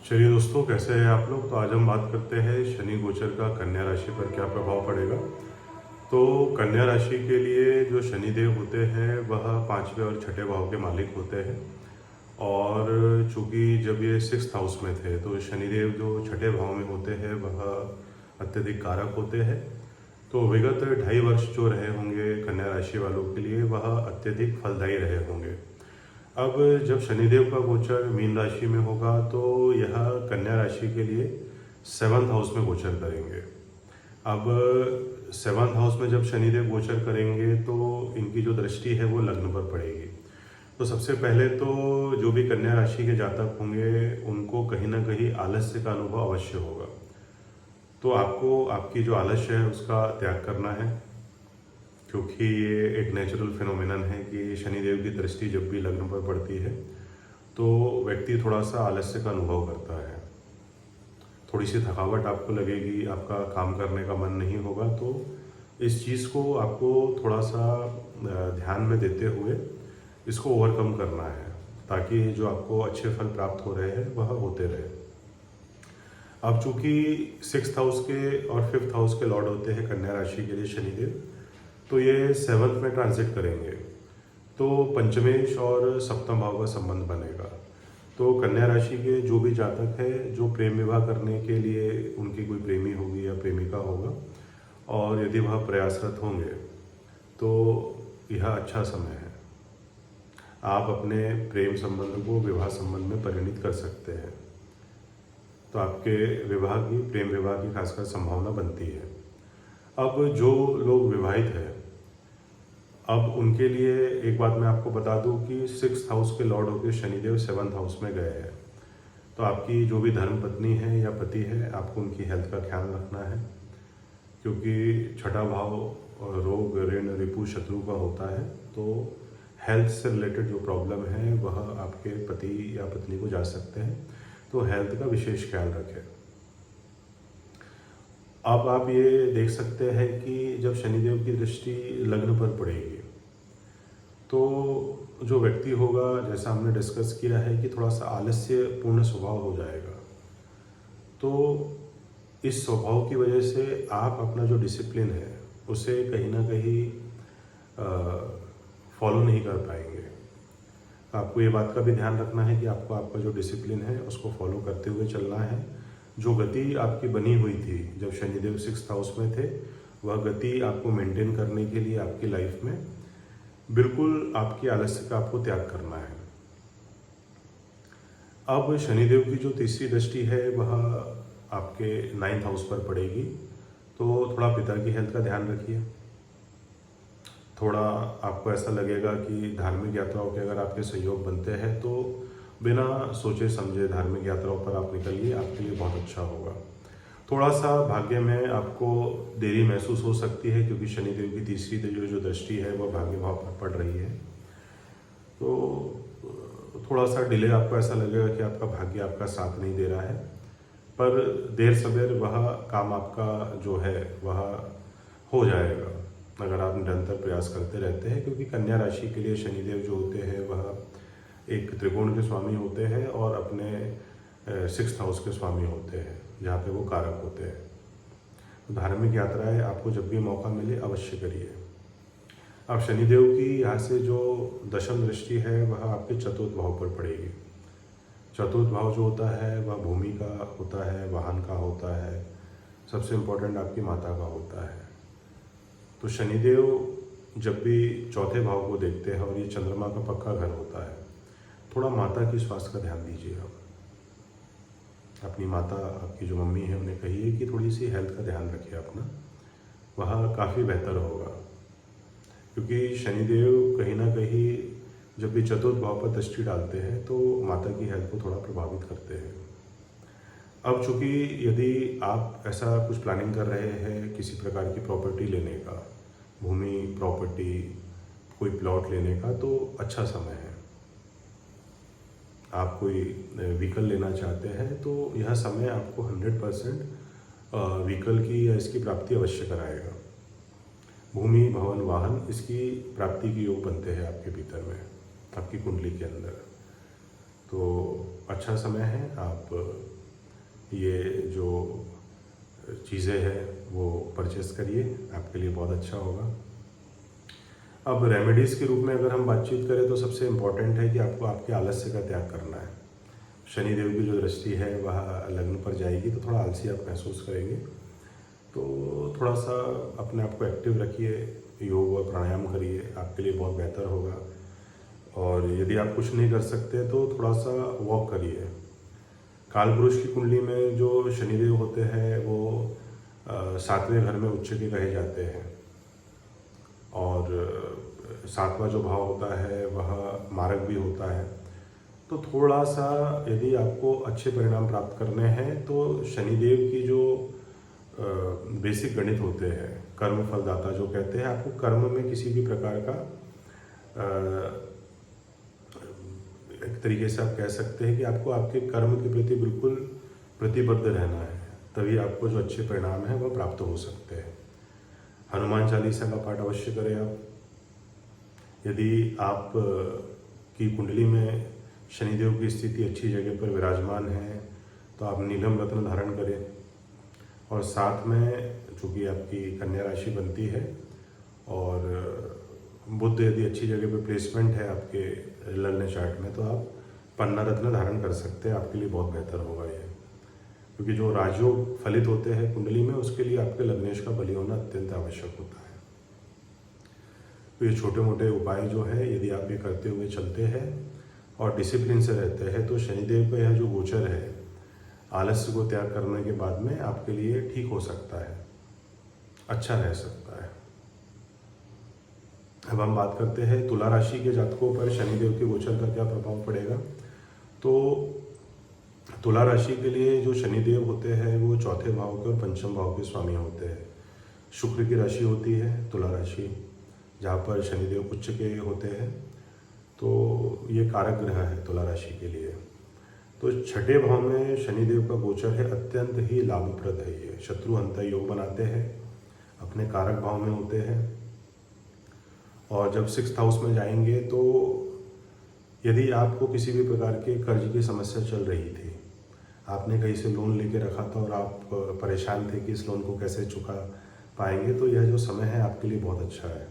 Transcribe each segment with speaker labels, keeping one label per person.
Speaker 1: चलिए दोस्तों, कैसे हैं आप लोग। तो आज हम बात करते हैं शनि गोचर का कन्या राशि पर क्या प्रभाव पड़ेगा। तो कन्या राशि के लिए जो शनिदेव होते हैं वह पांचवें और छठे भाव के मालिक होते हैं। और चूंकि जब ये सिक्स्थ हाउस में थे तो शनिदेव जो छठे भाव में होते हैं वह अत्यधिक कारक होते हैं। तो विगत 2.5 वर्ष जो रहे होंगे कन्या राशि वालों के लिए वह अत्यधिक फलदायी रहे होंगे। अब जब शनिदेव का गोचर मीन राशि में होगा तो यह कन्या राशि के लिए 7th हाउस में गोचर करेंगे। अब 7th हाउस में जब शनिदेव गोचर करेंगे तो इनकी जो दृष्टि है वो लग्न पर पड़ेगी। तो सबसे पहले तो जो भी कन्या राशि के जातक होंगे उनको कहीं ना कहीं आलस्य का अनुभव अवश्य होगा। तो आपको आपकी जो आलस्य है उसका त्याग करना है, क्योंकि ये एक नेचुरल फिनोमिनन है कि शनिदेव की दृष्टि जब भी लग्न पर पड़ती है तो व्यक्ति थोड़ा सा आलस्य का अनुभव करता है। थोड़ी सी थकावट आपको लगेगी, आपका काम करने का मन नहीं होगा। तो इस चीज़ को आपको थोड़ा सा ध्यान में देते हुए इसको ओवरकम करना है, ताकि जो आपको अच्छे फल प्राप्त हो रहे हैं वह होते रहे। अब चूंकि 6th हाउस के और 5th हाउस के लॉर्ड होते हैं कन्या राशि के लिए शनिदेव, तो ये 7th में ट्रांजिट करेंगे तो पंचमेश और सप्तम भाव का संबंध बनेगा। तो कन्या राशि के जो भी जातक है जो प्रेम विवाह करने के लिए उनकी कोई प्रेमी होगी या प्रेमिका होगा और यदि वह प्रयासरत होंगे तो यह अच्छा समय है। आप अपने प्रेम संबंध को विवाह संबंध में परिणित कर सकते हैं। तो आपके प्रेम विवाह की खासकर संभावना बनती है। अब जो लोग विवाहित हैं, अब उनके लिए एक बात मैं आपको बता दूं कि 6th हाउस के लॉर्ड होकर शनिदेव 7th हाउस में गए हैं। तो आपकी जो भी धर्म पत्नी है या पति है, आपको उनकी हेल्थ का ख्याल रखना है, क्योंकि छठा भाव रोग ऋण रिपु शत्रु का होता है। तो हेल्थ से रिलेटेड जो प्रॉब्लम है वह आपके पति या पत्नी को जा सकते हैं। तो हेल्थ का विशेष ख्याल रखें। अब आप ये देख सकते हैं कि जब शनिदेव की दृष्टि लग्न पर पड़ेगी तो जो व्यक्ति होगा, जैसा हमने डिस्कस किया है कि थोड़ा सा आलस्य पूर्ण स्वभाव हो जाएगा। तो इस स्वभाव की वजह से आप अपना जो डिसिप्लिन है उसे कहीं ना कहीं फॉलो नहीं कर पाएंगे। आपको ये बात का भी ध्यान रखना है कि आपको आपका जो डिसिप्लिन है उसको फॉलो करते हुए चलना है। जो गति आपकी बनी हुई थी जब शनिदेव 6th हाउस में थे, वह गति आपको मेंटेन करने के लिए आपकी लाइफ में बिल्कुल आपकी आलस्य का आपको त्याग करना है। अब शनिदेव की जो तीसरी दृष्टि है वह आपके 9th हाउस पर पड़ेगी। तो थोड़ा पिता की हेल्थ का ध्यान रखिए। थोड़ा आपको ऐसा लगेगा कि धार्मिक यात्राओं के अगर आपके सहयोग बनते हैं तो बिना सोचे समझे धार्मिक यात्राओं पर आप निकलिए, आपके लिए बहुत अच्छा होगा। थोड़ा सा भाग्य में आपको देरी महसूस हो सकती है, क्योंकि शनिदेव की तीसरी जो दृष्टि है वह भाग्य भाव पर पड़ रही है। तो थोड़ा सा डिले आपको ऐसा लगेगा कि आपका भाग्य आपका साथ नहीं दे रहा है, पर देर सवेर वह काम आपका जो है वह हो जाएगा अगर आप निरंतर प्रयास करते रहते हैं। क्योंकि कन्या राशि के लिए शनिदेव जो होते हैं वह एक त्रिकोण के स्वामी होते हैं और अपने 6th हाउस के स्वामी होते हैं, जहाँ पे वो कारक होते हैं। तो धार्मिक यात्राएं आपको जब भी मौका मिले अवश्य करिए। अब शनिदेव की यहाँ से जो दशम दृष्टि है वह आपके चतुर्थ भाव पर पड़ेगी। चतुर्थ भाव जो होता है वह भूमि का होता है, वाहन का होता है, सबसे इम्पोर्टेंट आपकी माता का होता है। तो शनिदेव जब भी चौथे भाव को देखते हैं और ये चंद्रमा का पक्का घर होता है, थोड़ा माता की स्वास्थ्य का ध्यान दीजिए। आप अपनी माता, आपकी जो मम्मी है, उन्हें कहिए कि थोड़ी सी हेल्थ का ध्यान रखिए अपना, वह काफ़ी बेहतर होगा। क्योंकि शनिदेव कहीं ना कहीं जब भी चतुर्थ भाव पर दृष्टि डालते हैं तो माता की हेल्थ को थोड़ा प्रभावित करते हैं। अब चूंकि यदि आप ऐसा कुछ प्लानिंग कर रहे हैं किसी प्रकार की प्रॉपर्टी लेने का, भूमि प्रॉपर्टी कोई प्लॉट लेने का, तो अच्छा समय है। आप कोई व्हीकल लेना चाहते हैं तो यह समय आपको 100% व्हीकल की या इसकी प्राप्ति अवश्य कराएगा। भूमि भवन वाहन इसकी प्राप्ति के योग बनते हैं आपके भीतर में, आपकी कुंडली के अंदर। तो अच्छा समय है, आप ये जो चीज़ें हैं वो परचेस करिए, आपके लिए बहुत अच्छा होगा। अब रेमेडीज़ के रूप में अगर हम बातचीत करें तो सबसे इम्पॉर्टेंट है कि आपको आपके आलस्य का त्याग करना है। शनिदेव की जो दृष्टि है वह लग्न पर जाएगी तो थोड़ा आलसी आप महसूस करेंगे। तो थोड़ा सा अपने आप को एक्टिव रखिए, योग और प्राणायाम करिए, आपके लिए बहुत बेहतर होगा। और यदि आप कुछ नहीं कर सकते तो थोड़ा सा वॉक करिए। कालपुरुष की कुंडली में जो शनिदेव होते हैं वो 7वें घर में उच्च के कहे जाते हैं, और 7वां जो भाव होता है वह मारक भी होता है। तो थोड़ा सा यदि आपको अच्छे परिणाम प्राप्त करने हैं तो शनिदेव की जो बेसिक गणित होते हैं, कर्म फलदाता जो कहते हैं, आपको कर्म में किसी भी प्रकार का एक तरीके से आप कह सकते हैं कि आपको आपके कर्म के प्रति बिल्कुल प्रतिबद्ध रहना है, तभी आपको जो अच्छे परिणाम हैं वह प्राप्त हो सकते हैं। हनुमान चालीसा का पाठ अवश्य करें आप। यदि आप की कुंडली में शनिदेव की स्थिति अच्छी जगह पर विराजमान है तो आप नीलम रत्न धारण करें, और साथ में चूँकि आपकी कन्या राशि बनती है और बुध यदि अच्छी जगह पे प्लेसमेंट है आपके लग्न चार्ट में तो आप पन्ना रत्न धारण कर सकते हैं, आपके लिए बहुत बेहतर होगा ये। क्योंकि जो राजयोग फलित होते हैं कुंडली में उसके लिए आपके लग्नेश का बलि होना अत्यंत आवश्यक होता है। तो ये छोटे मोटे उपाय जो है यदि आप ये करते हुए चलते हैं और डिसिप्लिन से रहते हैं तो शनिदेव का यह जो गोचर है आलस्य को त्याग करने के बाद में आपके लिए ठीक हो सकता है, अच्छा रह सकता है। अब हम बात करते हैं तुला राशि के जातकों पर शनिदेव के गोचर का क्या प्रभाव पड़ेगा। तो तुला राशि के लिए जो शनिदेव होते हैं वो चौथे भाव के और पंचम भाव के स्वामी होते हैं। शुक्र की राशि होती है तुला राशि, जहाँ पर शनिदेव उच्च के होते हैं, तो ये कारक ग्रह है तुला राशि के लिए। तो छठे भाव में शनिदेव का गोचर है, अत्यंत ही लाभप्रद है। ये शत्रुहंता योग बनाते हैं, अपने कारक भाव में होते हैं, और जब 6th हाउस में जाएंगे तो यदि आपको किसी भी प्रकार के कर्ज की समस्या चल रही थी, आपने कहीं से लोन लेके रखा था और आप परेशान थे कि इस लोन को कैसे चुका पाएंगे, तो यह जो समय है आपके लिए बहुत अच्छा है।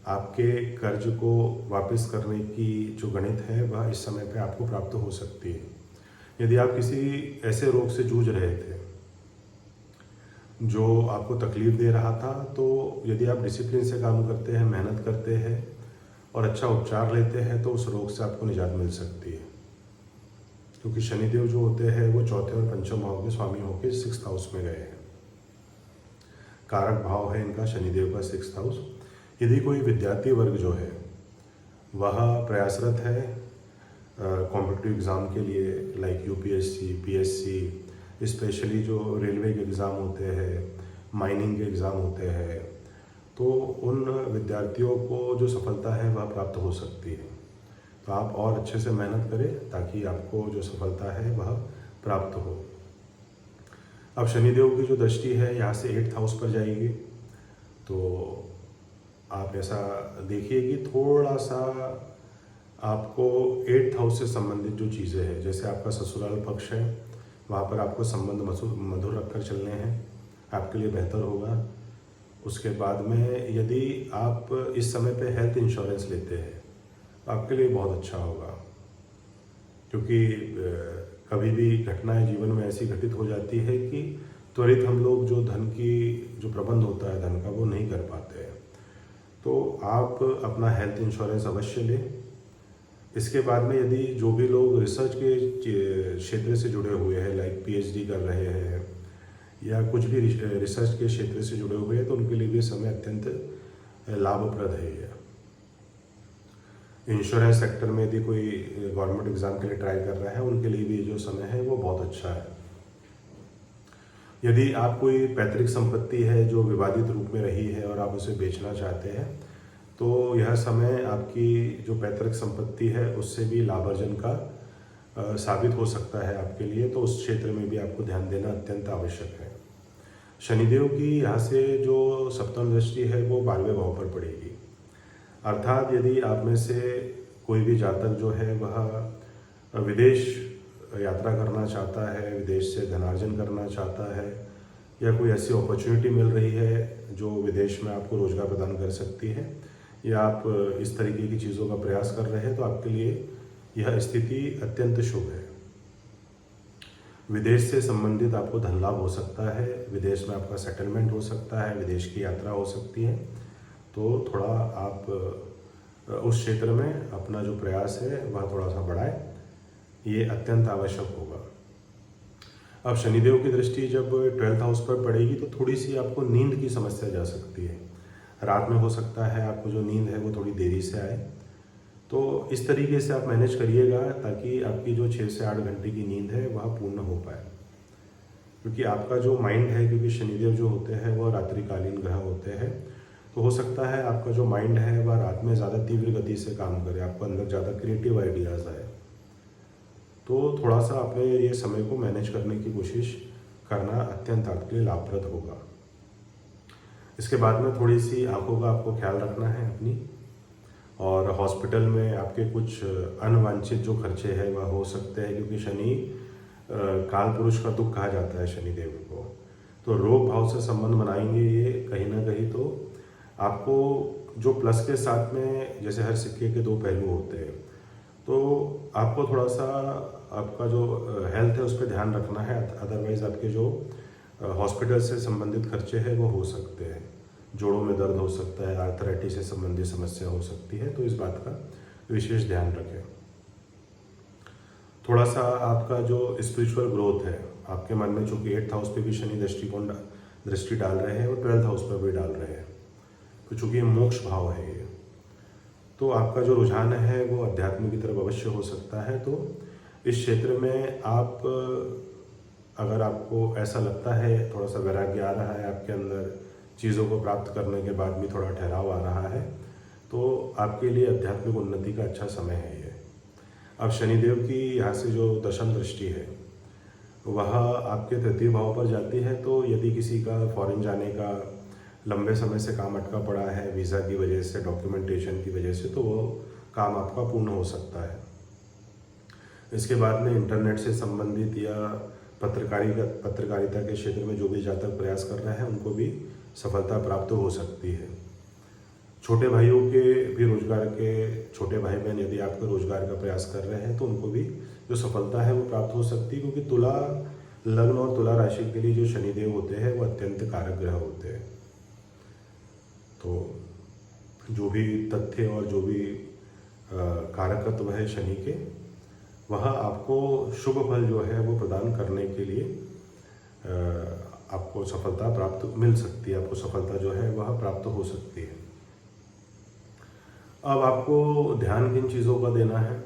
Speaker 1: आपके कर्ज को वापस करने की जो गणित है वह इस समय पे आपको प्राप्त हो सकती है। यदि आप किसी ऐसे रोग से जूझ रहे थे जो आपको तकलीफ दे रहा था, तो यदि आप डिसिप्लिन से काम करते हैं, मेहनत करते हैं और अच्छा उपचार लेते हैं तो उस रोग से आपको निजात मिल सकती है। क्योंकि शनिदेव जो होते हैं वो चौथे और पंचम भाव के स्वामी होकर 6th हाउस में गए हैं। कारक भाव है इनका शनिदेव का 6th हाउस। यदि कोई विद्यार्थी वर्ग जो है वह प्रयासरत है कॉम्पिटिटिव एग्ज़ाम के लिए, लाइक यूपीएससी, पीएससी, स्पेशली जो रेलवे के एग्ज़ाम होते हैं, माइनिंग के एग्ज़ाम होते हैं, तो उन विद्यार्थियों को जो सफलता है वह प्राप्त हो सकती है। तो आप और अच्छे से मेहनत करें ताकि आपको जो सफलता है वह प्राप्त हो। अब शनिदेव की जो दृष्टि है यहाँ से 8th हाउस पर जाएगी, तो आप ऐसा देखिए कि थोड़ा सा आपको 8th हाउस से संबंधित जो चीज़ें हैं, जैसे आपका ससुराल पक्ष है, वहाँ पर आपको संबंध मधुर रखकर चलने हैं, आपके लिए बेहतर होगा। उसके बाद में यदि आप इस समय पे हेल्थ इंश्योरेंस लेते हैं तो आपके लिए बहुत अच्छा होगा, क्योंकि कभी भी घटनाएं जीवन में ऐसी घटित हो जाती है कि त्वरित हम लोग जो धन की जो प्रबंध होता है धन का वो नहीं कर पाते हैं। तो आप अपना हेल्थ इंश्योरेंस अवश्य लें। इसके बाद में यदि जो भी लोग रिसर्च के क्षेत्र से जुड़े हुए हैं, लाइक पीएचडी कर रहे हैं या कुछ भी रिसर्च के क्षेत्र से जुड़े हुए हैं, तो उनके लिए भी समय अत्यंत लाभप्रद है। यह इंश्योरेंस सेक्टर में यदि कोई गवर्नमेंट एग्जाम के लिए ट्राई कर रहा है, उनके लिए भी जो समय है वो बहुत अच्छा है। यदि आप कोई पैतृक संपत्ति है जो विवादित रूप में रही है और आप उसे बेचना चाहते हैं, तो यह समय आपकी जो पैतृक संपत्ति है उससे भी लाभार्जन का साबित हो सकता है आपके लिए। तो उस क्षेत्र में भी आपको ध्यान देना अत्यंत आवश्यक है। शनिदेव की यहाँ से जो सप्तम दृष्टि है वो 12वें भाव पर पड़ेगी। अर्थात यदि आप में से कोई भी जातक जो है वह विदेश यात्रा करना चाहता है, विदेश से धनार्जन करना चाहता है, या कोई ऐसी अपॉर्चुनिटी मिल रही है जो विदेश में आपको रोजगार प्रदान कर सकती है, या आप इस तरीके की चीज़ों का प्रयास कर रहे हैं, तो आपके लिए यह स्थिति अत्यंत शुभ है। विदेश से संबंधित आपको धन लाभ हो सकता है, विदेश में आपका सेटलमेंट हो सकता है, विदेश की यात्रा हो सकती है। तो थोड़ा आप उस क्षेत्र में अपना जो प्रयास है वह थोड़ा सा बढ़ाएं, ये अत्यंत आवश्यक होगा। अब शनिदेव की दृष्टि जब 12th हाउस पर पड़ेगी तो थोड़ी सी आपको नींद की समस्या जा सकती है। रात में हो सकता है आपको जो नींद है वो थोड़ी देरी से आए, तो इस तरीके से आप मैनेज करिएगा ताकि आपकी जो 6 से 8 घंटे की नींद है वह पूर्ण हो पाए। क्योंकि आपका जो माइंड है, क्योंकि शनिदेव जो होते हैं वह रात्रिकालीन ग्रह होते हैं, तो हो सकता है आपका जो माइंड है वह रात में ज़्यादा तीव्र गति से काम करे, आपको अंदर ज़्यादा क्रिएटिव आइडियाज़ आए। तो थोड़ा सा अपने ये समय को मैनेज करने की कोशिश करना अत्यंत आपके लिए लाभप्रद होगा। इसके बाद में थोड़ी सी आंखों का आपको ख्याल रखना है अपनी, और हॉस्पिटल में आपके कुछ अनवांछित जो खर्चे हैं वह हो सकते हैं, क्योंकि शनि काल पुरुष का दुख कहा जाता है शनिदेव को। तो रोग भाव से संबंध बनाएंगे ये कहीं ना कहीं। तो आपको जो प्लस के साथ में, जैसे हर सिक्के के 2 पहलू होते हैं, तो आपको थोड़ा सा आपका जो हेल्थ है उस पर ध्यान रखना है। अदरवाइज आपके जो हॉस्पिटल से संबंधित खर्चे हैं वो हो सकते हैं, जोड़ों में दर्द हो सकता है, आर्थराइटिस से संबंधित समस्या हो सकती है, तो इस बात का विशेष ध्यान रखें। थोड़ा सा आपका जो स्पिरिचुअल ग्रोथ है आपके मन में, चूँकि 8th हाउस पे भी शनि दृष्टि डाल रहे हैं और 12th हाउस पर भी डाल रहे हैं, तो चूँकि मोक्ष भाव है ये, तो आपका जो रुझान है वो अध्यात्म की तरफ अवश्य हो सकता है। तो इस क्षेत्र में आप, अगर आपको ऐसा लगता है, थोड़ा सा वैराग्य आ रहा है आपके अंदर, चीज़ों को प्राप्त करने के बाद भी थोड़ा ठहराव आ रहा है, तो आपके लिए आध्यात्मिक उन्नति का अच्छा समय है ये। अब शनिदेव की यहाँ से जो दशम दृष्टि है वह आपके 3य भाव पर जाती है, तो यदि किसी का फॉरेन जाने का लंबे समय से काम अटका पड़ा है, वीज़ा की वजह से, डॉक्यूमेंटेशन की वजह से, तो वो काम आपका पूर्ण हो सकता है। इसके बाद में इंटरनेट से संबंधित या पत्रकारिता के क्षेत्र में जो भी जातक प्रयास कर रहे हैं उनको भी सफलता प्राप्त हो सकती है। छोटे भाइयों के भी रोजगार के, छोटे भाई बहन यदि आपका रोजगार का प्रयास कर रहे हैं तो उनको भी जो सफलता है वो प्राप्त हो सकती है, क्योंकि तुला लग्न और तुला राशि के लिए जो शनिदेव होते हैं वो अत्यंत कारक ग्रह होते हैं। तो जो भी तथ्य और जो भी कारकत्व है शनि के, वह आपको शुभ फल जो है वो प्रदान करने के लिए आपको सफलता प्राप्त मिल सकती है, आपको सफलता जो है वह प्राप्त हो सकती है। अब आपको ध्यान किन चीज़ों का देना है?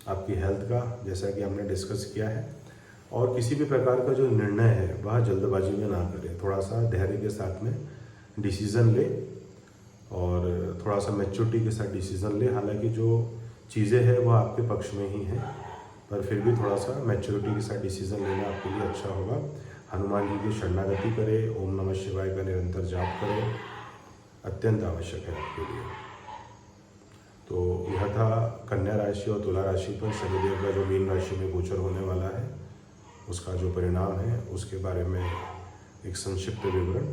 Speaker 1: आपकी हेल्थ का, जैसा कि हमने डिस्कस किया है, और किसी भी प्रकार का जो निर्णय है वह जल्दबाजी में ना करें, थोड़ा सा धैर्य के साथ में डिसीज़न ले और थोड़ा सा मैच्योरिटी के साथ डिसीज़न ले। हालांकि जो चीज़ें हैं वह आपके पक्ष में ही हैं, पर फिर भी थोड़ा सा मैच्योरिटी के साथ डिसीज़न लेना आपके लिए अच्छा होगा। हनुमान जी की शरणागति करें, ओम नमः शिवाय का निरंतर जाप करें, अत्यंत आवश्यक है आपके लिए। तो यह था कन्या राशि और तुला राशि पर शनिदेव का जो मीन राशि में गोचर होने वाला है उसका जो परिणाम है उसके बारे में एक संक्षिप्त विवरण।